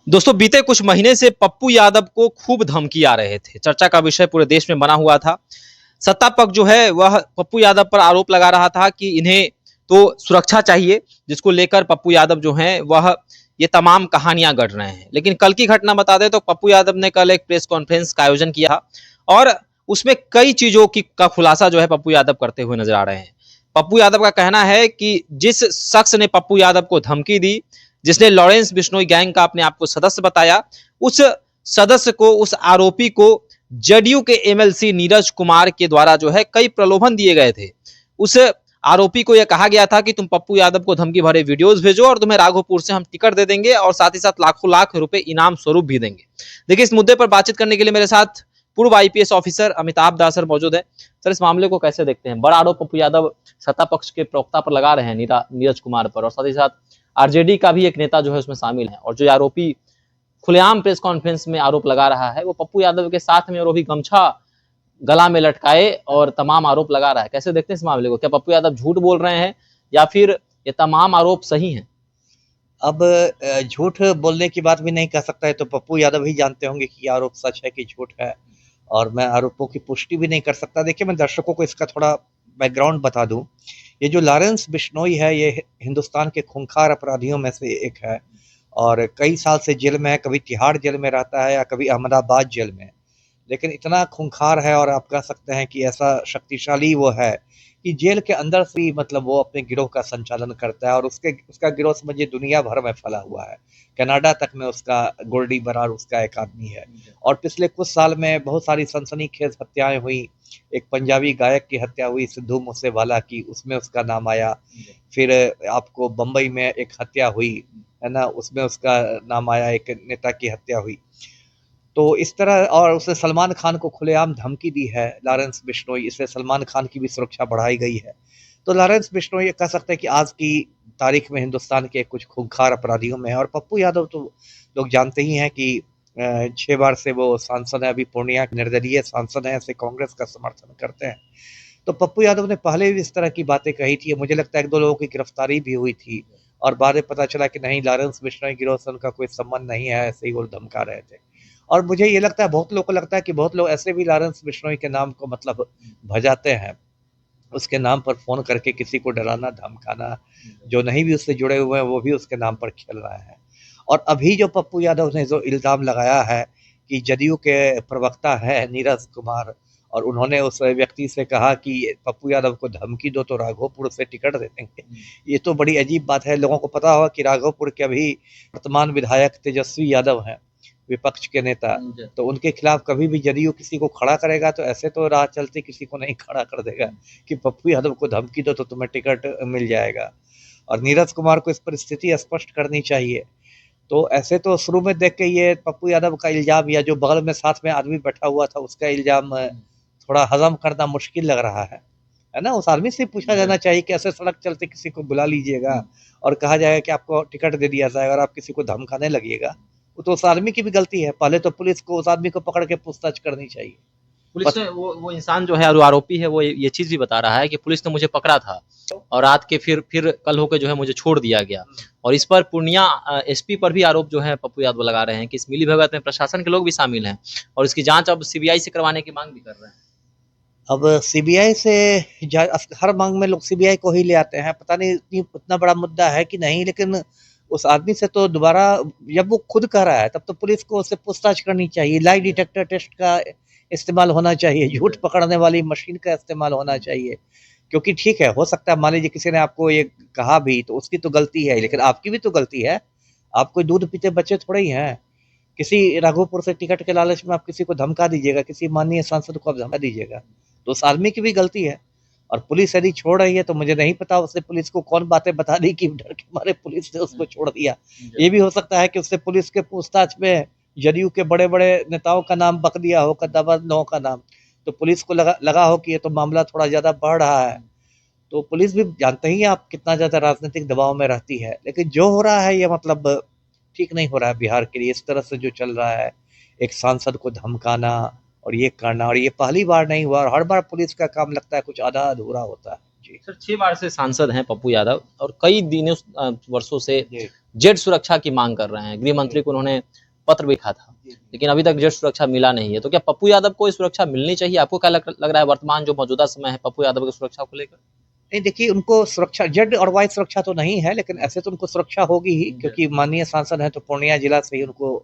दोस्तों बीते कुछ महीने से पप्पू यादव को खूब धमकी आ रहे थे। चर्चा का विषय पूरे देश में बना हुआ था। सत्ता पक्ष जो है वह पप्पू यादव पर आरोप लगा रहा था कि इन्हें तो सुरक्षा चाहिए, जिसको लेकर पप्पू यादव जो हैं वह ये तमाम कहानियां गढ़ रहे हैं। लेकिन कल की घटना बता दें तो पप्पू यादव ने कल एक प्रेस कॉन्फ्रेंस का आयोजन किया और उसमें कई चीजों की का खुलासा जो है पप्पू यादव करते हुए नजर आ रहे हैं। पप्पू यादव का कहना है कि जिस शख्स ने पप्पू यादव को धमकी दी, जिसने लॉरेंस बिश्नोई गैंग का अपने आप को सदस्य बताया, उस सदस्य को, उस आरोपी को जदयू के एमएलसी नीरज कुमार के द्वारा जो है कई प्रलोभन दिए गए थे। उस आरोपी को यह कहा गया था कि तुम पप्पू यादव को धमकी भरे वीडियोस भेजो और तुम्हें राघोपुर से हम टिकट दे देंगे और साथ ही साथ लाखों लाख रुपए इनाम स्वरूप भी देंगे। देखिए, इस मुद्दे पर बातचीत करने के लिए मेरे साथ पूर्व आईपीएस ऑफिसर अमिताभ दास सर मौजूद है। सर, इस मामले को कैसे देखते हैं? बड़ा आरोप पप्पू यादव सत्ता पक्ष के प्रवक्ता पर लगा रहे हैं, नीरज कुमार पर, और साथ ही साथ आरजेडी का भी एक नेता जो है उसमें शामिल है, और जो आरोपी खुलेआम प्रेस कॉन्फ्रेंस में आरोप लगा रहा है वो पप्पू यादव के साथ में, और वो भी गमछा गला में लटकाए और तमाम आरोप लगा रहा है। कैसे देखते हैं इस मामले को? क्या पप्पू यादव झूठ बोल रहे हैं या फिर ये तमाम आरोप सही हैं? अब झूठ बोलने की बात भी नहीं कह सकता है, तो पप्पू यादव ही जानते होंगे कि आरोप सच है कि झूठ है, और मैं आरोपों की पुष्टि भी नहीं कर सकता। देखिए, मैं दर्शकों को इसका थोड़ा बैकग्राउंड बता दूं। ये जो लॉरेंस बिश्नोई है, ये हिंदुस्तान के खूंखार अपराधियों में से एक है और कई साल से जेल में है। कभी तिहाड़ जेल में रहता है या कभी अहमदाबाद जेल में। लेकिन इतना खूंखार है और आप कह सकते हैं कि ऐसा शक्तिशाली वो है कि जेल के अंदर से ही मतलब वो अपने गिरोह का संचालन करता है, और उसका गिरोह समझिए दुनिया भर में फैला हुआ है। कनाडा तक में उसका गोल्डी बरार उसका एक आदमी है। और पिछले कुछ साल में बहुत सारी सनसनीखेज हत्याएं हुई। एक पंजाबी गायक की हत्या हुई सिद्धू मूसेवाला की, उसमें उसका नाम आया। फिर आपको बम्बई में एक हत्या हुई है ना, उसमें उसका नाम आया। एक नेता की हत्या हुई। तो इस तरह, और उसने सलमान खान को खुलेआम धमकी दी है लॉरेंस बिश्नोई, इससे सलमान खान की भी सुरक्षा बढ़ाई गई है। तो लॉरेंस बिश्नोई कह सकते हैं कि आज की तारीख में हिंदुस्तान के कुछ खूंखार अपराधियों में है। और पप्पू यादव तो लोग जानते ही हैं कि 6 बार से वो सांसद है, अभी पूर्णिया के निर्दलीय सांसद हैं, ऐसे कांग्रेस का समर्थन करते हैं। तो पप्पू यादव ने पहले भी इस तरह की बातें कही थी। मुझे लगता है 1-2 लोगों की गिरफ्तारी भी हुई थी और बाद में पता चला कि नहीं, लॉरेंस बिश्नोई गिरोह से उनका कोई संबंध नहीं है, ऐसे ही वो धमका रहे थे। और मुझे ये लगता है, बहुत लोगों को लगता है कि बहुत लोग ऐसे भी लॉरेंस बिश्नोई के नाम को मतलब भजाते हैं, उसके नाम पर फ़ोन करके किसी को डराना धमकाना, जो नहीं भी उससे जुड़े हुए हैं वो भी उसके नाम पर खेल रहे हैं। और अभी जो पप्पू यादव ने जो इल्ज़ाम लगाया है कि जदयू के प्रवक्ता है नीरज कुमार, और उन्होंने उस व्यक्ति से कहा कि पप्पू यादव को धमकी दो तो राघोपुर से टिकट दे देंगे। ये तो बड़ी अजीब बात है। लोगों को पता होगा कि राघोपुर के अभी वर्तमान विधायक तेजस्वी यादव हैं, विपक्ष के नेता। तो उनके खिलाफ कभी भी जदयू किसी को खड़ा करेगा तो ऐसे तो राह चलते किसी को नहीं खड़ा कर देगा कि पप्पू यादव को धमकी दो तो तुम्हें टिकट मिल जाएगा। और नीरज कुमार को इस पर स्थिति स्पष्ट करनी चाहिए। तो ऐसे तो शुरू में देख के ये पप्पू यादव का इल्जाम, या जो बगल में साथ में आदमी बैठा हुआ था उसका इल्जाम, थोड़ा हजम करना मुश्किल लग रहा है ना। उस आदमी से पूछा जाना चाहिए कि ऐसे सड़क चलते किसी को बुला लीजिएगा और कहा जाएगा कि आपको टिकट दे दिया जाएगा और आप किसी को धमकाने लगिएगा, वो तो उस आदमी की भी गलती है। पहले तो पुलिस को उस आदमी को पकड़ के पूछताछ करनी चाहिए। पुलिस ने वो इंसान जो है और आरोपी है वो ये चीज भी बता रहा है कि पुलिस ने मुझे पकड़ा था और रात के फिर कल होकर जो है मुझे छोड़ दिया गया। और इस पर पूर्णिया एसपी पर भी आरोप जो है पप्पू यादव लगा रहे हैं कि इस मिली भगत में प्रशासन के लोग भी शामिल हैं और इसकी जांच अब सीबीआई से करवाने की मांग भी कर रहे हैं। अब सीबीआई से हर मांग में लोग सीबीआई को ही ले आते हैं। पता नहीं उतना बड़ा मुद्दा है कि नहीं, लेकिन उस आदमी से तो दोबारा, जब वो खुद कह रहा है तब तो पुलिस को उससे पूछताछ करनी चाहिए। लाई डिटेक्टर टेस्ट का इस्तेमाल होना चाहिए, झूठ पकड़ने वाली मशीन का इस्तेमाल होना चाहिए। क्योंकि ठीक है, हो सकता है मान लीजिए किसी ने आपको ये कहा भी तो उसकी तो गलती है, लेकिन आपकी भी तो गलती है। आप कोई दूध पीते बच्चे थोड़े ही हैं। किसी राघोपुर से टिकट के लालच में आप किसी को धमका दीजिएगा, किसी माननीय सांसद को आप धमका दीजिएगा, तो उस आदमी की भी गलती है। और पुलिस यदि छोड़ रही है तो मुझे नहीं पता उससे पुलिस को कौन बातें बता दी कि डर के मारे पुलिस ने उसको छोड़ दिया। ये भी हो सकता है कि उससे पुलिस के पूछताछ में जदयू के बड़े बड़े नेताओं का नाम बक दिया हो, कद्दावरों का नाम, तो पुलिस को लगा हो कि ये तो मामला थोड़ा ज्यादा बढ़ रहा है। तो पुलिस भी, जानते ही आप, कितना ज्यादा राजनीतिक दबाव में रहती है। लेकिन जो हो रहा है ये मतलब ठीक नहीं हो रहा है बिहार के लिए। इस तरह से जो चल रहा है, एक सांसद को धमकाना और ये करना, और ये पहली बार नहीं हुआ, और हर बार पुलिस का काम लगता है कुछ आधा अधूरा होता है। जी सर, 6 बार से सांसद हैं पप्पू यादव और कई दिनों वर्षों से जी जेड सुरक्षा की मांग कर रहे हैं। गृह मंत्री को उन्होंने पत्र भी लिखा था, लेकिन अभी तक जेड सुरक्षा मिला नहीं है। तो क्या पप्पू यादव को सुरक्षा मिलनी चाहिए? आपको क्या लग रहा है वर्तमान जो मौजूदा समय है पप्पू यादव की सुरक्षा को लेकर? नहीं, देखिए उनको सुरक्षा जेड और वाई सुरक्षा तो नहीं है, लेकिन ऐसे तो उनको सुरक्षा होगी ही, क्योंकि माननीय सांसद हैं तो पूर्णिया जिला से ही उनको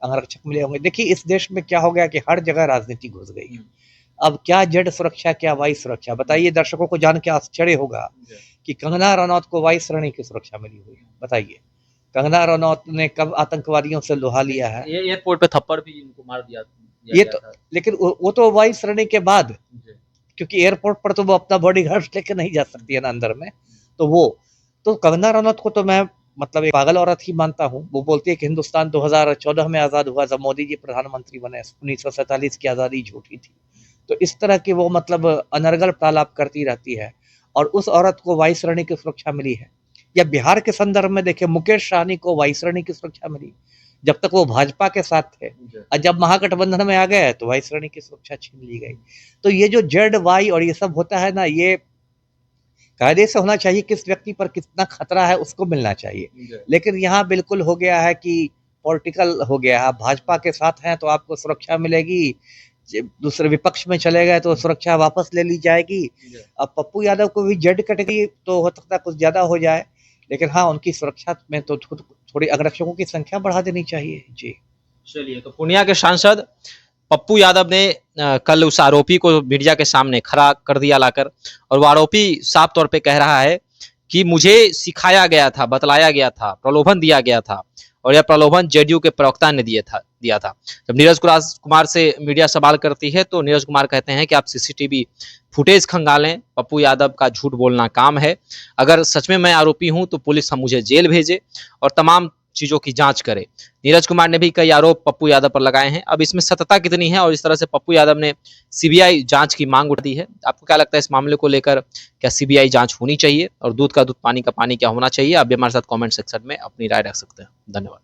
अंगरक्षक मिले होंगे। देखिए इस देश में क्या हो गया कि हर जगह राजनीति घुस गई है। अब क्या जेड सुरक्षा क्या वाई सुरक्षा, बताइए। दर्शकों को जान के आश्चर्य होगा कि कंगना रनौत को वाई श्रेणी की सुरक्षा मिली हुई है। बताइए, कंगना रनौत ने कब आतंकवादियों से लोहा लिया है? ये एयरपोर्ट पे थप्पड़ भी इनको मार दिया ये तो, लेकिन वो तो वाई श्रेणी के बाद, क्योंकि एयरपोर्ट पर तो वो अपना बॉडीगार्ड लेकर नहीं जा सकती है ना अंदर में। तो वो तो कंगना रनौत को तो मैं मतलब एक पागल औरत ही मानता हूँ। वो बोलती है कि हिंदुस्तान 2014 में आज़ाद हुआ जब मोदी जी प्रधानमंत्री बने, 1947 की आज़ादी झूठी थी। तो इस तरह की वो मतलब अनर्गल प्रलाप करती रहती है, और उस औरत को वाई श्रेणी की सुरक्षा मिली है। या बिहार के संदर्भ में देखें, मुकेश सहनी को वाई श्रेणी की सुरक्षा मिली जब तक वो भाजपा के साथ थे, और जब महागठबंधन में आ गए तो वाई श्रेणी की सुरक्षा छीन ली गई। तो ये जो जेड वाई और ये सब होता है ना, ये कायदे से होना चाहिए। किस व्यक्ति पर कितना खतरा है उसको मिलना चाहिए, लेकिन यहाँ बिल्कुल हो गया है कि पॉलिटिकल हो गया है। आप भाजपा के साथ हैं तो आपको सुरक्षा मिलेगी, दूसरे विपक्ष में चले गए तो सुरक्षा वापस ले ली जाएगी। अब पप्पू यादव को भी जेड कैटेगरी तो हो सकता है कुछ ज्यादा हो जाए, लेकिन हाँ उनकी सुरक्षा में तो थोड़ी अंगरक्षकों की संख्या बढ़ा देनी चाहिए। जी चलिए, तो पूर्णिया के सांसद पप्पू यादव ने कल उस आरोपी को मीडिया के सामने खड़ा कर दिया लाकर, और वो आरोपी साफ तौर पे कह रहा है कि मुझे सिखाया गया था, बतलाया गया था, प्रलोभन दिया गया था, और यह प्रलोभन जेडीयू के प्रवक्ता ने दिया था। जब नीरज कुमार से मीडिया सवाल करती है तो नीरज कुमार कहते हैं कि आप सीसीटीवी फुटेज खंगालें, पप्पू यादव का झूठ बोलना काम है। अगर सच में मैं आरोपी हूं तो पुलिस मुझे जेल भेजे और तमाम चीजों की जांच करे। नीरज कुमार ने भी कई आरोप पप्पू यादव पर लगाए हैं। अब इसमें सत्यता कितनी है और इस तरह से पप्पू यादव ने सीबीआई जांच की मांग उठाई है। आपको क्या लगता है इस मामले को लेकर, क्या सीबीआई जांच होनी चाहिए और दूध का दूध पानी का पानी क्या होना चाहिए? आप भी हमारे साथ कमेंट सेक्शन में अपनी राय रख सकते हैं। धन्यवाद।